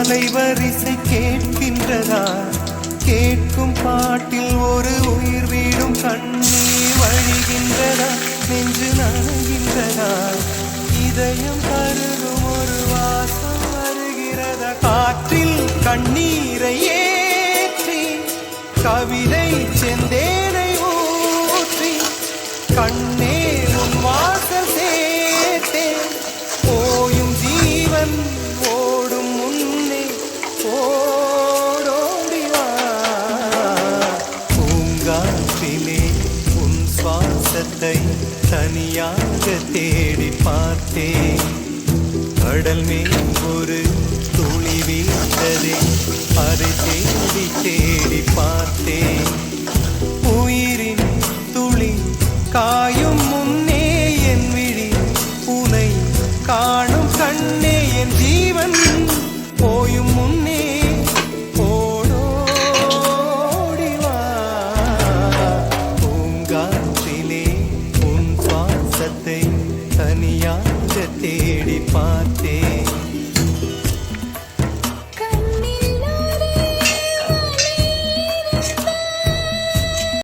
அலைவரிசை கேட்கின்றதா? கேட்கும் பாட்டில் ஒரு உயிர் வீடும் கண்ணீர் வழிகின்றதா? நெஞ்சு நனைகின்றதா? இதயம் பருகும் ஒரு வாசம் வருகிறதா? காற்றில் கண்ணீரை ஏற்றி கவிதை செந்தேனை ஊற்றி கண்ணே உன் வாசல் சேர்த்தேன். போயும் ஜீவன் ஓடும் முன்னே ஓடோடிவா. பூங்காற்றிலே உன் சுவாசத்தை தனியாக தேடி பார்த்தேன். கடல் மேல் ஒரு துளி வீழ்ந்ததே, அதை தேடி தேடி பார்த்தேன். உயிரின் துளி காயும் முன்னே என் விழி உனை காணும் கண்ணே. என் ஜீவன் போயும் முன்னே ஓடோடிவா. பூங்காற்றிலே உன் சுவாசத்தை தனியாக தேடி பார்த்தேன்.